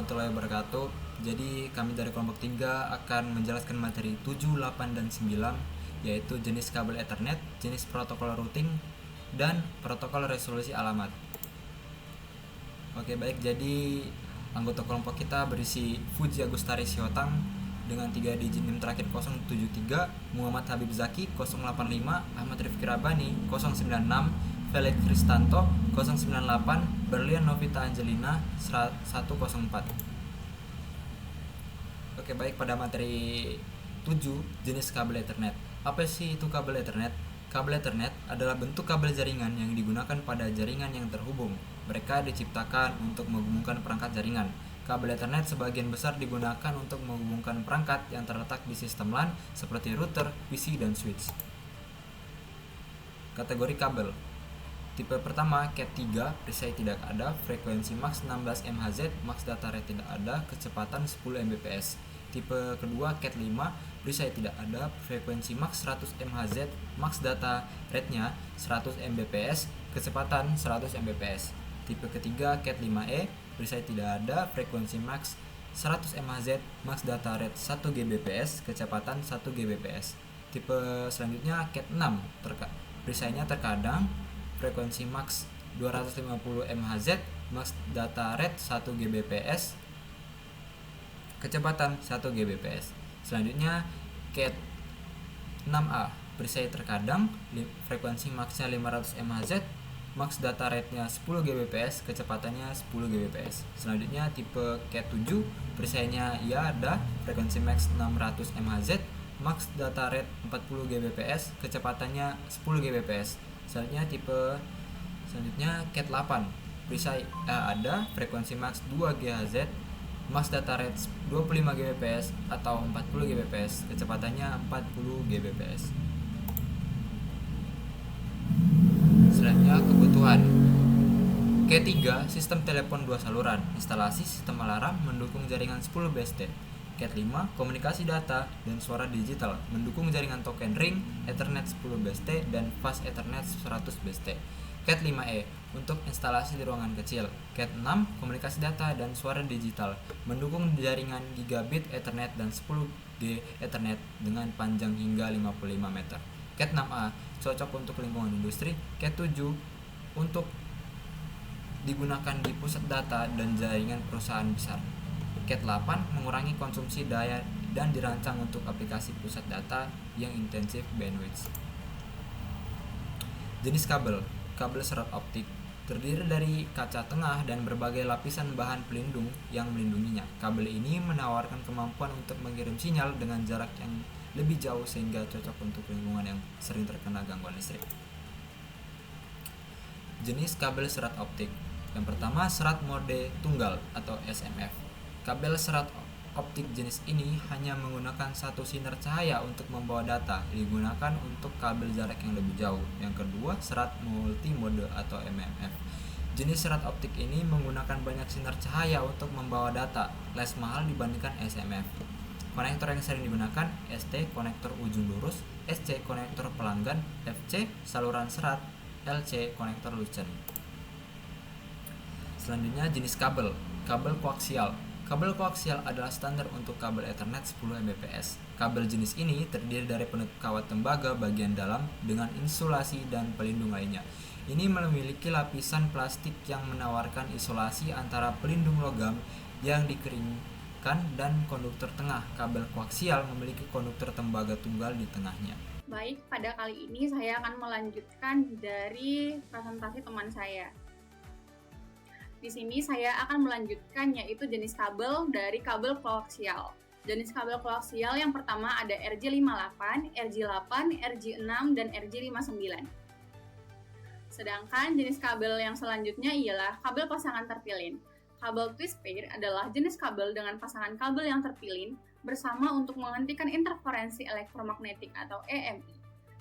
warahmatullahi wabarakatuh. Jadi kami dari kelompok 3 akan menjelaskan materi 7, 8, dan 9, yaitu jenis kabel Ethernet, jenis protokol routing, dan protokol resolusi alamat. Oke baik, jadi anggota kelompok kita berisi Fuji Agustari Siotang dengan 3 digit NIM terakhir 073, Muhammad Habib Zaki 085, Ahmad Rifki Rabani 096, Felix Kristanto 098, Berlian Novita Angelina 104. Oke baik, pada materi 7 jenis kabel Ethernet. Apa sih itu kabel Ethernet? Kabel Ethernet adalah bentuk kabel jaringan yang digunakan pada jaringan yang terhubung. Mereka diciptakan untuk menghubungkan perangkat jaringan. Kabel Ethernet sebagian besar digunakan untuk menghubungkan perangkat yang terletak di sistem LAN seperti router, PC, dan switch. Kategori kabel. Tipe pertama, Cat 3, perisai tidak ada, frekuensi max 16 MHz, max data rate tidak ada, kecepatan 10 Mbps. Tipe kedua, Cat 5, perisai tidak ada, frekuensi max 100 MHz, max data rate-nya 100 Mbps, kecepatan 100 Mbps. Tipe ketiga, Cat 5e, perisai tidak ada, frekuensi max 100 MHz, max data rate 1 Gbps, kecepatan 1 Gbps. Tipe selanjutnya, Cat 6, perisainya terkadang, frekuensi max 250 MHz, max data rate 1 Gbps, kecepatan 1 Gbps. Selanjutnya Cat 6A, perisai terkadang, frekuensi maxnya 500 MHz, max data rate-nya 10 Gbps, kecepatannya 10 Gbps. Selanjutnya tipe Cat 7, perisainya ya ada, frekuensi max 600 MHz, max data rate 40 Gbps, kecepatannya 10 Gbps. Selanjutnya Cat 8, perisai ada, frekuensi max 2 GHz, max data rate 25 Gbps atau 40 Gbps, kecepatannya 40 Gbps. Selanjutnya kebutuhan. Cat 3, sistem telepon 2 saluran, instalasi sistem alarm, mendukung jaringan 10 BST. Cat 5, komunikasi data dan suara digital, mendukung jaringan token ring, Ethernet 10 BST dan fast Ethernet 100 BST. Cat 5e, untuk instalasi di ruangan kecil. Cat 6, komunikasi data dan suara digital, mendukung jaringan gigabit Ethernet dan 10G Ethernet dengan panjang hingga 55 meter. Cat 6a, cocok untuk lingkungan industri. Cat 7, untuk digunakan di pusat data dan jaringan perusahaan besar. Cat 8, mengurangi konsumsi daya dan dirancang untuk aplikasi pusat data yang intensif bandwidth. Jenis kabel. Kabel serat optik terdiri dari kaca tengah dan berbagai lapisan bahan pelindung yang melindunginya. Kabel ini menawarkan kemampuan untuk mengirim sinyal dengan jarak yang lebih jauh sehingga cocok untuk lingkungan yang sering terkena gangguan listrik. Jenis kabel serat optik. Yang pertama, serat mode tunggal atau SMF. Kabel serat optik jenis ini hanya menggunakan satu sinar cahaya untuk membawa data, digunakan untuk kabel jarak yang lebih jauh. Yang kedua, serat multimode atau MMF. Jenis serat optik ini menggunakan banyak sinar cahaya untuk membawa data, less mahal dibandingkan SMF. Konektor yang sering digunakan, ST konektor ujung lurus, SC konektor pelanggan, FC saluran serat, LC konektor lucent. Selanjutnya jenis kabel. Kabel koaksial. Kabel koaksial adalah standar untuk kabel Ethernet 10 Mbps. Kabel jenis ini terdiri dari penutup kawat tembaga bagian dalam dengan insulasi dan pelindung lainnya. Ini memiliki lapisan plastik yang menawarkan isolasi antara pelindung logam yang dikeringkan dan konduktor tengah. Kabel koaksial memiliki konduktor tembaga tunggal di tengahnya. Baik, pada kali ini saya akan melanjutkan dari presentasi teman saya. Di sini saya akan melanjutkan yaitu jenis kabel dari kabel koaksial. Jenis kabel koaksial yang pertama ada RJ58, RJ8, RJ6, dan RJ59. Sedangkan jenis kabel yang selanjutnya ialah kabel pasangan terpilin. Kabel twist pair adalah jenis kabel dengan pasangan kabel yang terpilin bersama untuk menghentikan interferensi elektromagnetik atau EMI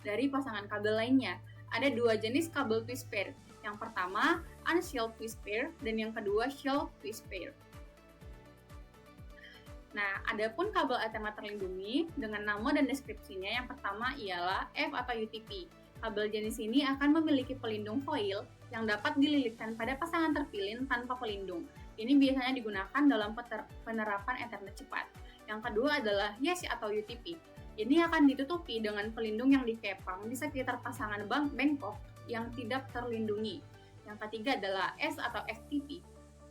dari pasangan kabel lainnya. Ada dua jenis kabel twist pair. Yang pertama, unshielded twist pair, dan yang kedua, shielded twist pair. Nah, adapun kabel Ethernet terlindungi dengan nama dan deskripsinya, yang pertama ialah F atau UTP. Kabel jenis ini akan memiliki pelindung foil yang dapat dililitkan pada pasangan terpilin tanpa pelindung. Ini biasanya digunakan dalam penerapan Ethernet cepat. Yang kedua adalah YESI atau UTP. Ini akan ditutupi dengan pelindung yang dikepang di sekitar pasangan bengkok yang tidak terlindungi. Yang ketiga adalah S atau FTP.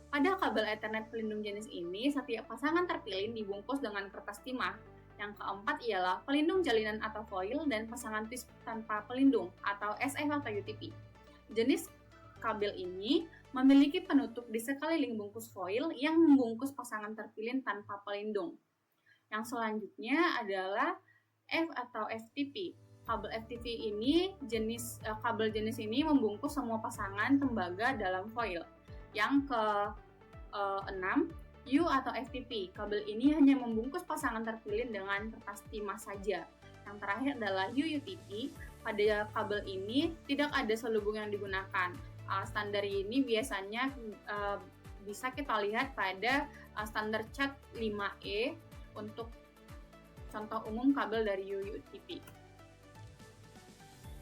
Pada kabel Ethernet pelindung jenis ini, setiap pasangan terpilin dibungkus dengan kertas timah. Yang keempat ialah pelindung jalinan atau foil dan pasangan twist tanpa pelindung atau SF atau UTP. Jenis kabel ini memiliki penutup di sekeliling bungkus foil yang membungkus pasangan terpilin tanpa pelindung. Yang selanjutnya adalah F atau FTP. Kabel FTP ini kabel jenis ini membungkus semua pasangan tembaga dalam foil. Yang ke-6, U atau FTP. Kabel ini hanya membungkus pasangan terpilin dengan kertas timah saja. Yang terakhir adalah UUTP. Pada kabel ini tidak ada selubung yang digunakan. Standar ini biasanya bisa kita lihat pada standar CAT 5E untuk contoh umum kabel dari UUTP.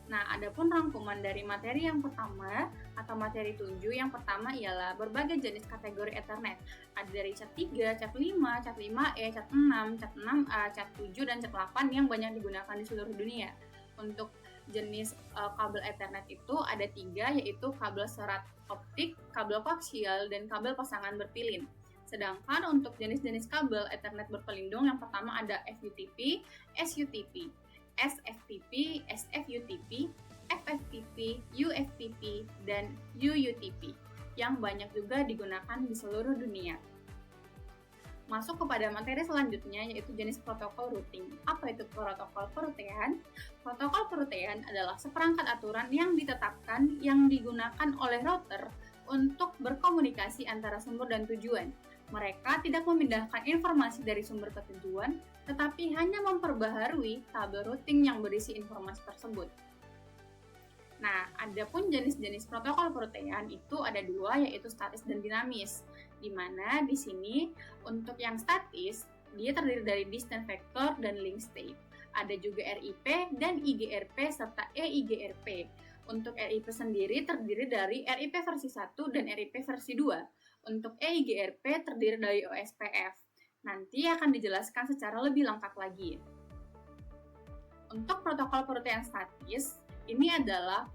Nah, adapun rangkuman dari materi yang pertama atau materi 7 yang pertama ialah berbagai jenis kategori Ethernet. Ada dari CAT 3, CAT 5, CAT 5E, CAT 6, CAT 6A, CAT 7, dan CAT 8 yang banyak digunakan di seluruh dunia. Untuk jenis kabel Ethernet itu ada 3, yaitu kabel serat optik, kabel koaksial, dan kabel pasangan berpilin. Sedangkan untuk jenis-jenis kabel Ethernet berpelindung yang pertama ada FUTP, SUTP, SFTP, SFUTP, FFTP, UFTP, dan UUTP yang banyak juga digunakan di seluruh dunia. Masuk kepada materi selanjutnya yaitu jenis protokol routing. Apa itu protokol perutean? Protokol perutean adalah seperangkat aturan yang ditetapkan yang digunakan oleh router untuk berkomunikasi antara sumber dan tujuan. Mereka tidak memindahkan informasi dari sumber ke tujuan, tetapi hanya memperbaharui tabel routing yang berisi informasi tersebut. Nah, adapun jenis-jenis protokol perutean itu ada 2, yaitu statis dan dinamis. Di mana di sini untuk yang statis, dia terdiri dari distance vector dan link state. Ada juga RIP dan IGRP serta EIGRP. Untuk RIP sendiri terdiri dari RIP versi 1 dan RIP versi 2. Untuk EIGRP terdiri dari OSPF. Nanti akan dijelaskan secara lebih lengkap lagi. Untuk protokol perutean statis, ini adalah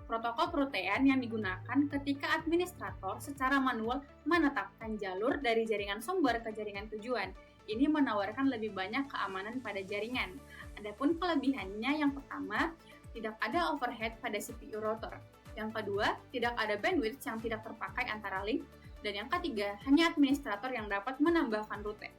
protokol perutean yang digunakan ketika administrator secara manual menetapkan jalur dari jaringan sumber ke jaringan tujuan. Ini menawarkan lebih banyak keamanan pada jaringan. Adapun kelebihannya yang pertama, tidak ada overhead pada CPU router. Yang kedua, tidak ada bandwidth yang tidak terpakai antara link. Dan yang ketiga, hanya administrator yang dapat menambahkan rute.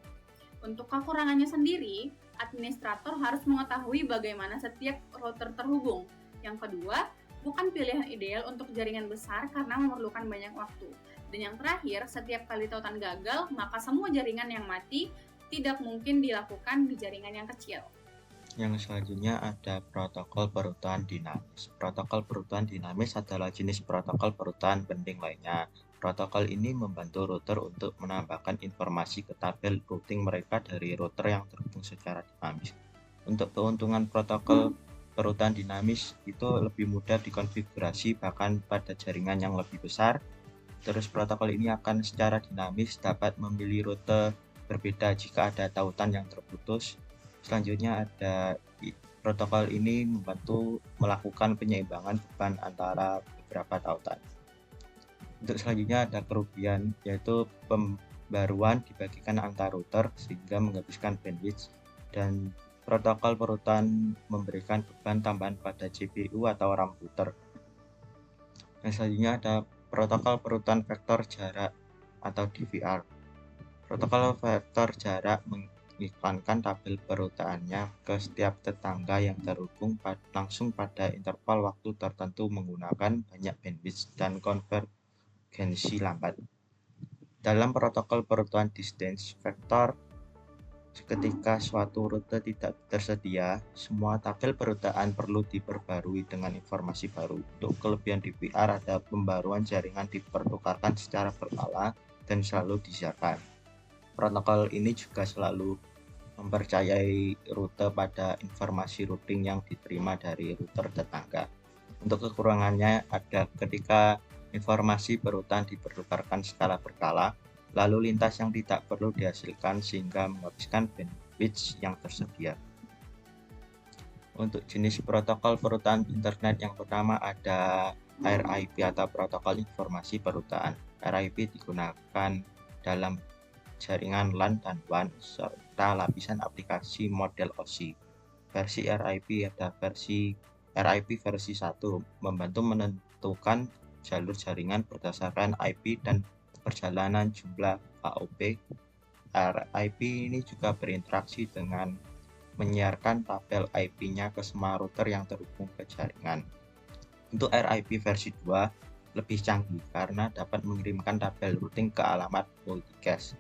Untuk kekurangannya sendiri, administrator harus mengetahui bagaimana setiap router terhubung. Yang kedua, bukan pilihan ideal untuk jaringan besar karena memerlukan banyak waktu. Dan yang terakhir, setiap kali tautan gagal, maka semua jaringan yang mati tidak mungkin dilakukan di jaringan yang kecil. Yang selanjutnya ada protokol perutuan dinamis. Protokol perutuan dinamis adalah jenis protokol perutuan penting lainnya. Protokol ini membantu router untuk menambahkan informasi ke tabel routing mereka dari router yang terhubung secara dinamis. Untuk keuntungan protokol perutuan dinamis itu lebih mudah dikonfigurasi bahkan pada jaringan yang lebih besar. Terus protokol ini akan secara dinamis dapat memilih rute berbeda jika ada tautan yang terputus. Selanjutnya ada protokol ini membantu melakukan penyeimbangan beban antara beberapa tautan. Untuk selanjutnya ada kerugian, yaitu pembaruan dibagikan antar router sehingga menghabiskan bandwidth, dan protokol perutuan memberikan beban tambahan pada CPU atau RAM router. Yang selanjutnya ada protokol perutuan vektor jarak atau DVR. Protokol vektor jarak mengiklankan tabel perutaannya ke setiap tetangga yang terhubung langsung pada interval waktu tertentu menggunakan banyak bandwidth dan konvergensi lambat. Dalam protokol perutuan distance vektor, ketika suatu rute tidak tersedia, semua tabel perutaan perlu diperbarui dengan informasi baru. Untuk kelebihan DVR ada pembaruan jaringan dipertukarkan secara berkala dan selalu disiarkan. Protokol ini juga selalu mempercayai rute pada informasi routing yang diterima dari router tetangga. Untuk kekurangannya ada ketika informasi perutan dipertukarkan skala berkala, lalu lintas yang tidak perlu dihasilkan sehingga menghabiskan bandwidth yang tersedia. Untuk jenis protokol perutan internet yang pertama ada RIP atau protokol informasi perutan. RIP digunakan dalam jaringan LAN dan WAN serta lapisan aplikasi model OSI. Versi RIP ada versi RIP versi 1 membantu menentukan jalur jaringan berdasarkan IP dan perjalanan jumlah AOP. RIP ini juga berinteraksi dengan menyiarkan tabel IP-nya ke semua router yang terhubung ke jaringan. Untuk RIP versi 2 lebih canggih karena dapat mengirimkan tabel routing ke alamat multicast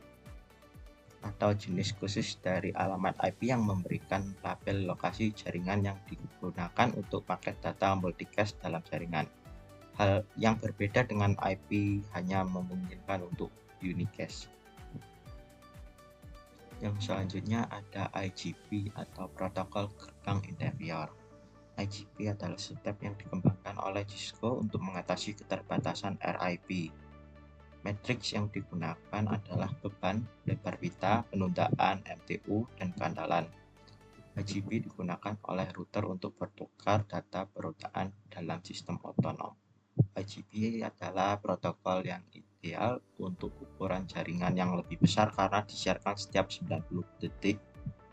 atau jenis khusus dari alamat IP yang memberikan label lokasi jaringan yang digunakan untuk paket data multicast dalam jaringan. Hal yang berbeda dengan IP hanya memungkinkan untuk unicast. Yang selanjutnya ada IGP atau protokol gerbang interior. IGP adalah step yang dikembangkan oleh Cisco untuk mengatasi keterbatasan RIP. Matriks yang digunakan adalah beban, lebar pita, penundaan, MTU, dan keandalan. IGP digunakan oleh router untuk bertukar data perutaan dalam sistem otonom. IGP adalah protokol yang ideal untuk ukuran jaringan yang lebih besar karena disiarkan setiap 90 detik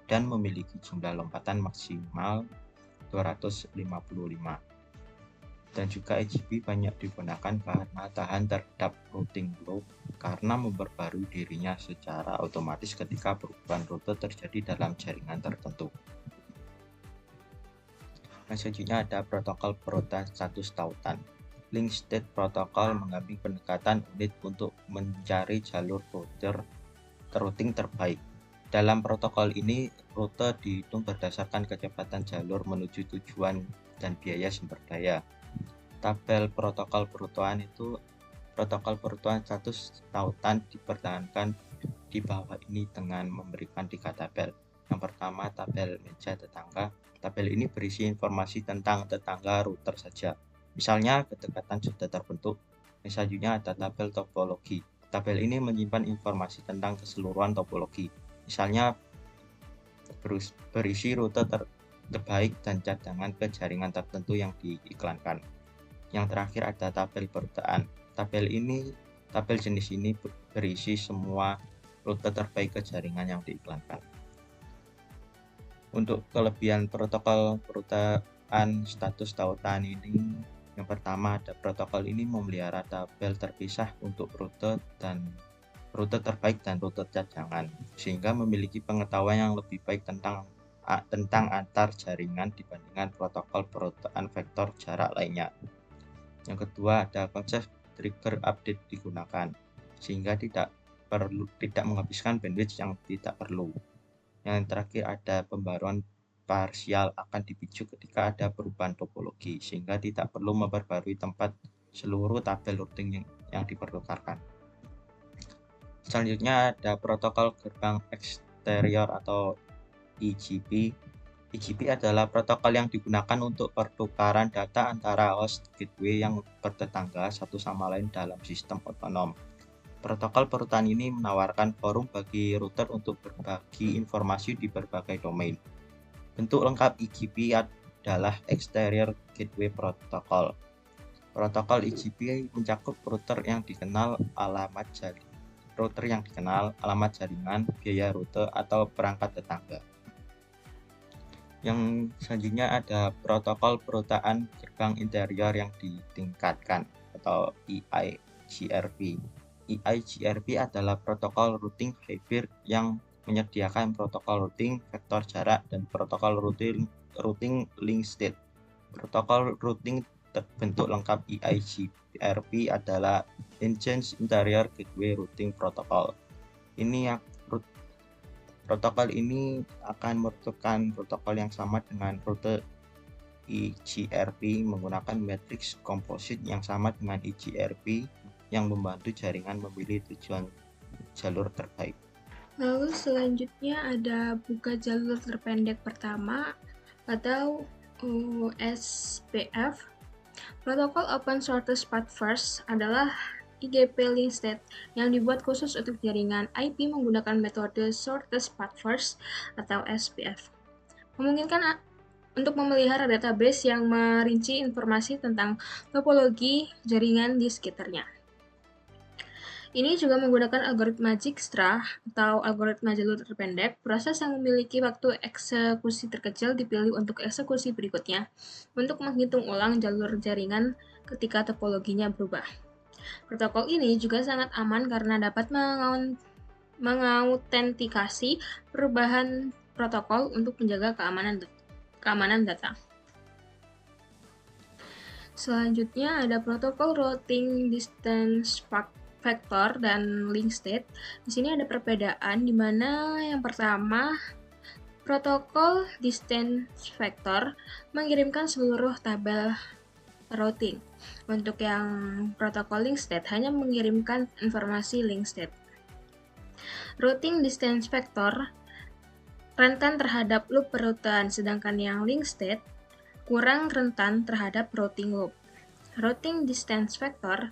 dan memiliki jumlah lompatan maksimal 255. Dan juga IGP banyak digunakan karena tahan terhadap routing loop karena memperbarui dirinya secara otomatis ketika perubahan rute terjadi dalam jaringan tertentu. Nah, selanjutnya ada protokol perutan status tautan. Link State Protocol mengambil pendekatan unit untuk mencari jalur routing terbaik. Dalam protokol ini, rute dihitung berdasarkan kecepatan jalur menuju tujuan dan biaya sumber daya. Tabel protokol perutuan itu protokol perutuan status tautan dipertahankan di bawah ini dengan memberikan 3 tabel. Yang pertama tabel meja tetangga. Tabel ini berisi informasi tentang tetangga router saja. Misalnya kedekatan sudah terbentuk. Selanjutnya ada tabel topologi. Tabel ini menyimpan informasi tentang keseluruhan topologi. Misalnya berisi rute terbaik dan cadangan ke jaringan tertentu yang diiklankan. Yang terakhir ada tabel perutaan. Tabel jenis ini berisi semua rute terbaik ke jaringan yang diiklankan. Untuk kelebihan protokol perutaan status tautan ini, yang pertama ada protokol ini memelihara tabel terpisah untuk rute terbaik dan rute cadangan, sehingga memiliki pengetahuan yang lebih baik tentang antar jaringan dibandingkan protokol perutaan vektor jarak lainnya. Yang kedua ada konsep trigger update digunakan, sehingga tidak menghabiskan bandwidth yang tidak perlu. Yang terakhir ada pembaruan parsial akan dipicu ketika ada perubahan topologi, sehingga tidak perlu memperbarui tempat seluruh tabel routing yang dipertukarkan. Selanjutnya ada protokol gerbang eksterior atau EGP. EGP adalah protokol yang digunakan untuk pertukaran data antara host gateway yang bertetangga satu sama lain dalam sistem otonom. Protokol perutan ini menawarkan forum bagi router untuk berbagi informasi di berbagai domain. Bentuk lengkap EGP adalah Exterior Gateway Protocol. Protokol EGP mencakup router yang dikenal, alamat jaringan, biaya rute, atau perangkat tetangga. Yang selanjutnya ada protokol perutaan gerbang interior yang ditingkatkan atau EIGRP. EIGRP adalah protokol routing hybrid yang menyediakan protokol routing vektor jarak dan protokol routing link state. Protokol routing bentuk lengkap EIGRP adalah Enhanced Interior Gateway Routing Protocol. Protokol ini akan merupakan protokol yang sama dengan rute EIGRP menggunakan matriks komposit yang sama dengan EIGRP yang membantu jaringan memilih tujuan jalur terbaik. Lalu selanjutnya ada buka jalur terpendek pertama atau OSPF. Protokol Open Shortest Path First adalah IGP link state yang dibuat khusus untuk jaringan IP menggunakan metode Shortest Path First atau SPF. Memungkinkan untuk memelihara database yang merinci informasi tentang topologi jaringan di sekitarnya. Ini juga menggunakan algoritma Dijkstra atau algoritma jalur terpendek, proses yang memiliki waktu eksekusi terkecil dipilih untuk eksekusi berikutnya untuk menghitung ulang jalur jaringan ketika topologinya berubah. Protokol ini juga sangat aman karena dapat mengautentikasi perubahan protokol untuk menjaga keamanan data. Selanjutnya ada protokol routing distance vector dan link state. Di sini ada perbedaan di mana yang pertama protokol distance vector mengirimkan seluruh tabel routing. Untuk yang protokol link state hanya mengirimkan informasi link state. Routing distance vector rentan terhadap loop perutan, sedangkan yang link state kurang rentan terhadap routing loop. Routing distance vector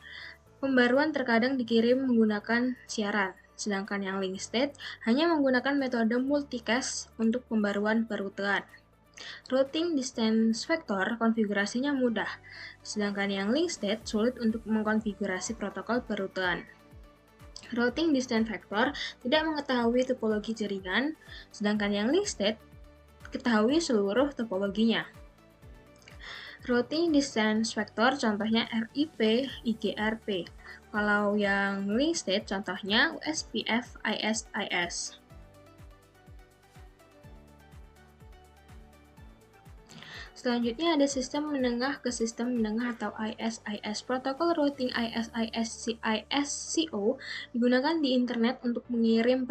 pembaruan terkadang dikirim menggunakan siaran, sedangkan yang link state hanya menggunakan metode multicast untuk pembaruan perruteuan. Routing distance vector konfigurasinya mudah, sedangkan yang link state sulit untuk mengkonfigurasi protokol perruteuan. Routing distance vector tidak mengetahui topologi jaringan, sedangkan yang link state ketahui seluruh topologinya. Routing distance vector contohnya RIP, IGRP. Kalau yang link state contohnya USPF, ISIS. Selanjutnya ada sistem menengah ke sistem menengah atau ISIS. Protokol routing ISIS-CIS-CO digunakan di internet untuk mengirim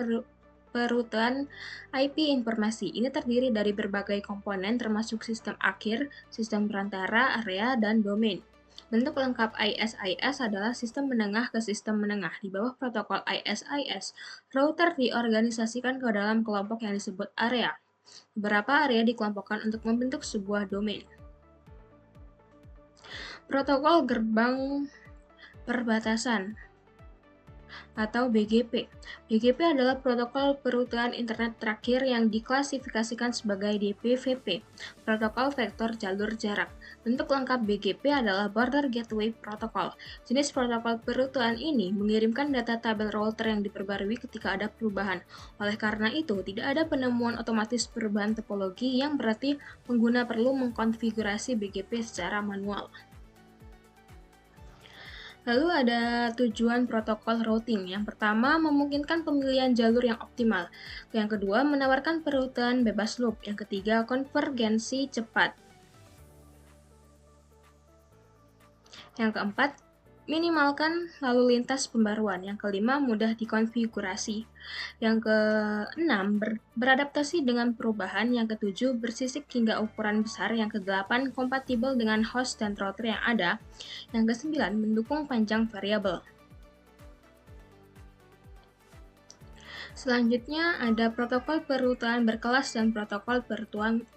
perruteuan IP informasi. Ini terdiri dari berbagai komponen termasuk sistem akhir, sistem perantara, area, dan domain. Bentuk lengkap ISIS adalah sistem menengah ke sistem menengah. Di bawah protokol ISIS, router diorganisasikan ke dalam kelompok yang disebut area. Beberapa area dikelompokkan untuk membentuk sebuah domain. Protokol gerbang perbatasan atau BGP. BGP adalah protokol perruteuan internet terakhir yang diklasifikasikan sebagai DPVP, protokol vektor jalur jarak. Bentuk lengkap BGP adalah Border Gateway Protocol. Jenis protokol perruteuan ini mengirimkan data tabel router yang diperbarui ketika ada perubahan. Oleh karena itu, tidak ada penemuan otomatis perubahan topologi yang berarti pengguna perlu mengkonfigurasi BGP secara manual. Lalu ada tujuan protokol routing. Yang pertama, memungkinkan pemilihan jalur yang optimal. Yang kedua, menawarkan perruteuan bebas loop. Yang ketiga, konvergensi cepat. Yang keempat, minimalkan lalu lintas pembaruan. Yang kelima, mudah dikonfigurasi. Yang keenam, beradaptasi dengan perubahan. Yang ketujuh, bersisik hingga ukuran besar. Yang kedelapan, kompatibel dengan host dan router yang ada. Yang kesembilan, mendukung panjang variabel. Selanjutnya ada protokol perruteuan berkelas dan protokol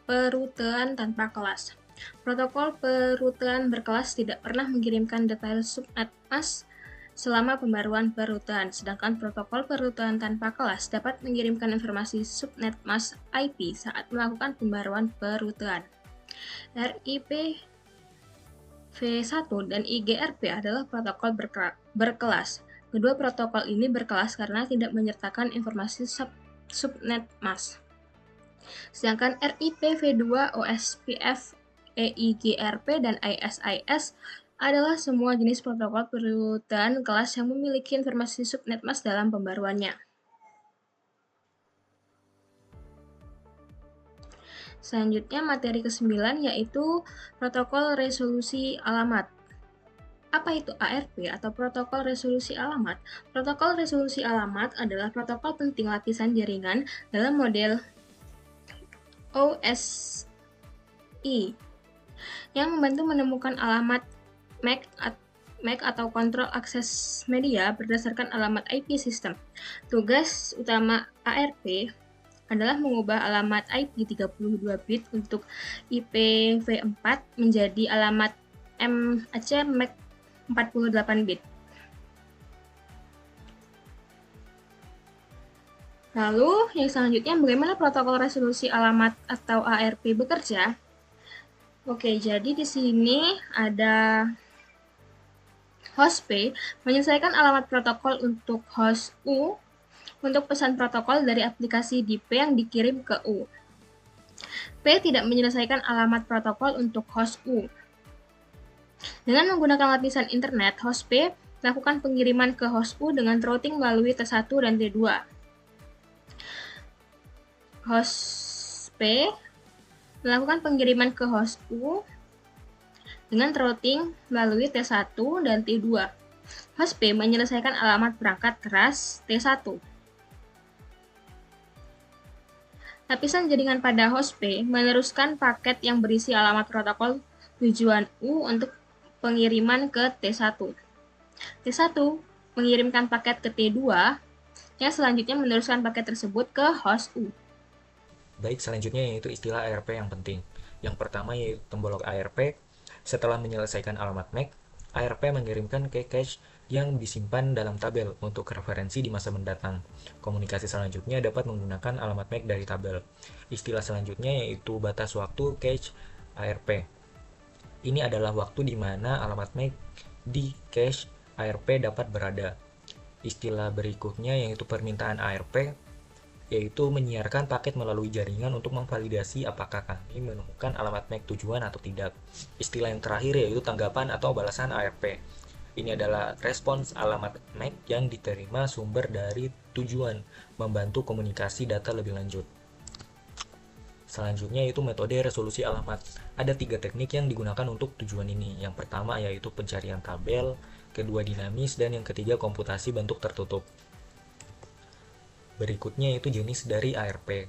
perruteuan tanpa kelas. Protokol perruteuan berkelas tidak pernah mengirimkan detail subnet mask selama pembaruan perruteuan, sedangkan protokol perruteuan tanpa kelas dapat mengirimkan informasi subnet mask IP saat melakukan pembaruan perruteuan. RIP V1 dan IGRP adalah protokol berkelas. Kedua protokol ini berkelas karena tidak menyertakan informasi subnet mask. Sedangkan RIP V2, OSPF, EIGRP, dan ISIS adalah semua jenis protokol perruteuan kelas yang memiliki informasi subnet mask dalam pembaruannya. Selanjutnya materi ke-9 yaitu protokol resolusi alamat. Apa itu ARP atau protokol resolusi alamat? Protokol resolusi alamat adalah protokol penting lapisan jaringan dalam model OSI yang membantu menemukan alamat MAC atau kontrol akses media berdasarkan alamat IP sistem. Tugas utama ARP adalah mengubah alamat IP 32 bit untuk IPv4 menjadi alamat MAC 48 bit. Lalu, yang selanjutnya bagaimana protokol resolusi alamat atau ARP bekerja? Oke, jadi di sini ada host P menyelesaikan alamat protokol untuk host U untuk pesan protokol dari aplikasi di P yang dikirim ke U. P tidak menyelesaikan alamat protokol untuk host U. Dengan menggunakan lapisan internet, host P melakukan pengiriman ke host U dengan routing melalui T1 dan T2. Host P melakukan pengiriman ke host U dengan routing melalui T1 dan T2. Host P menyelesaikan alamat perangkat keras T1. Lapisan jaringan pada host P meneruskan paket yang berisi alamat protokol tujuan U untuk pengiriman ke T1. T1 mengirimkan paket ke T2 yang selanjutnya meneruskan paket tersebut ke host U. Baik, selanjutnya yaitu istilah ARP yang penting. Yang pertama yaitu tembolok ARP. Setelah menyelesaikan alamat MAC, ARP mengirimkan ke cache yang disimpan dalam tabel untuk referensi di masa mendatang. Komunikasi selanjutnya dapat menggunakan alamat MAC dari tabel. Istilah selanjutnya yaitu batas waktu cache ARP. Ini adalah waktu di mana alamat MAC di cache ARP dapat berada. Istilah berikutnya yaitu permintaan ARP, yaitu menyiarkan paket melalui jaringan untuk memvalidasi apakah kami menemukan alamat MAC tujuan atau tidak. Istilah yang terakhir yaitu tanggapan atau balasan ARP. Ini adalah respons alamat MAC yang diterima sumber dari tujuan, membantu komunikasi data lebih lanjut. Selanjutnya yaitu metode resolusi alamat. Ada 3 teknik yang digunakan untuk tujuan ini. Yang pertama yaitu pencarian tabel, kedua dinamis, dan yang ketiga komputasi bentuk tertutup. Berikutnya yaitu jenis dari ARP.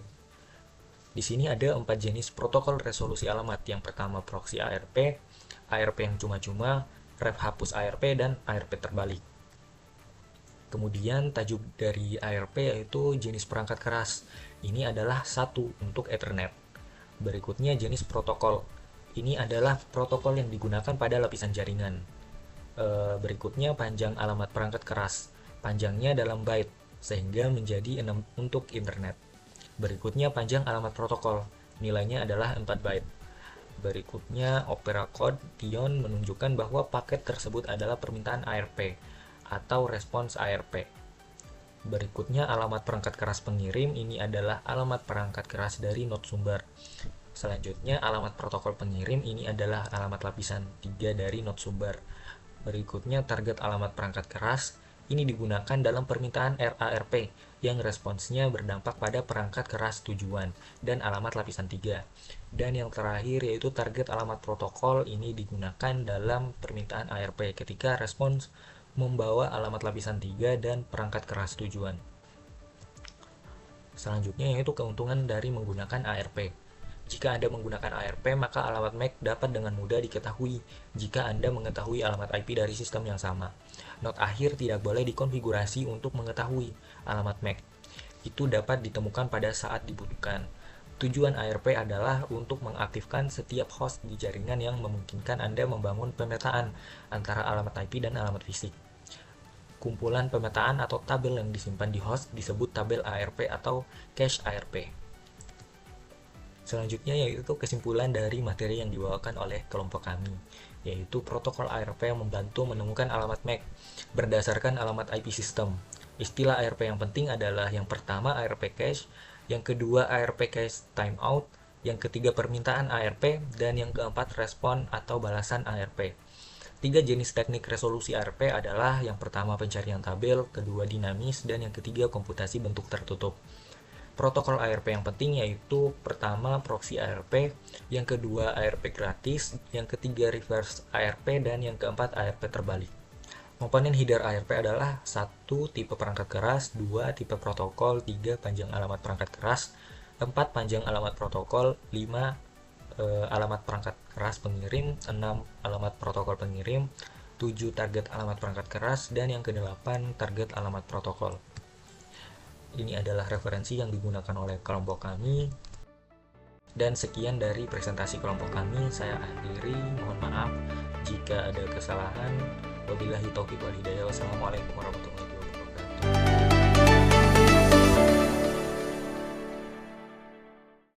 Di sini ada 4 jenis protokol resolusi alamat. Yang pertama proxy ARP, ARP yang cuma-cuma, ref hapus ARP, dan ARP terbalik. Kemudian tajuk dari ARP yaitu jenis perangkat keras. Ini adalah 1 untuk Ethernet. Berikutnya jenis protokol. Ini adalah protokol yang digunakan pada lapisan jaringan. Berikutnya panjang alamat perangkat keras. Panjangnya dalam byte, sehingga menjadi 6 untuk internet. Berikutnya panjang alamat protokol, nilainya adalah 4 byte. Berikutnya Opera Code Tion menunjukkan bahwa paket tersebut adalah permintaan ARP atau respons ARP. Berikutnya alamat perangkat keras pengirim, ini adalah alamat perangkat keras dari node sumber. Selanjutnya alamat protokol pengirim, ini adalah alamat lapisan 3 dari node sumber. Berikutnya target alamat perangkat keras, ini digunakan dalam permintaan RARP yang responsnya berdampak pada perangkat keras tujuan dan alamat lapisan 3. Dan yang terakhir yaitu target alamat protokol, ini digunakan dalam permintaan ARP ketika respons membawa alamat lapisan 3 dan perangkat keras tujuan. Selanjutnya yaitu keuntungan dari menggunakan ARP. Jika Anda menggunakan ARP, maka alamat MAC dapat dengan mudah diketahui jika Anda mengetahui alamat IP dari sistem yang sama. Not akhir tidak boleh dikonfigurasi untuk mengetahui alamat MAC. Itu dapat ditemukan pada saat dibutuhkan. Tujuan ARP adalah untuk mengaktifkan setiap host di jaringan yang memungkinkan Anda membangun pemetaan antara alamat IP dan alamat fisik. Kumpulan pemetaan atau tabel yang disimpan di host disebut tabel ARP atau cache ARP. Selanjutnya yaitu kesimpulan dari materi yang dibawakan oleh kelompok kami, yaitu protokol ARP yang membantu menemukan alamat MAC berdasarkan alamat IP sistem. Istilah ARP yang penting adalah yang pertama ARP cache, yang kedua ARP cache timeout, yang ketiga permintaan ARP, dan yang keempat respon atau balasan ARP. 3 jenis teknik resolusi ARP adalah yang pertama pencarian tabel, kedua dinamis, dan yang ketiga komputasi bentuk tertutup. Protokol ARP yang penting yaitu pertama proxy ARP, yang kedua ARP gratis, yang ketiga reverse ARP, dan yang keempat ARP terbalik. Komponen header ARP adalah 1 tipe perangkat keras, 2 tipe protokol, 3 panjang alamat perangkat keras, 4 panjang alamat protokol, 5 alamat perangkat keras pengirim, 6 alamat protokol pengirim, 7 target alamat perangkat keras, dan yang ke-8 target alamat protokol. Ini adalah referensi yang digunakan oleh kelompok kami. Dan sekian dari presentasi kelompok kami. Saya akhiri, mohon maaf jika ada kesalahan. Wabillahi taufiq wal hidayah. Wassalamualaikum warahmatullahi wabarakatuh.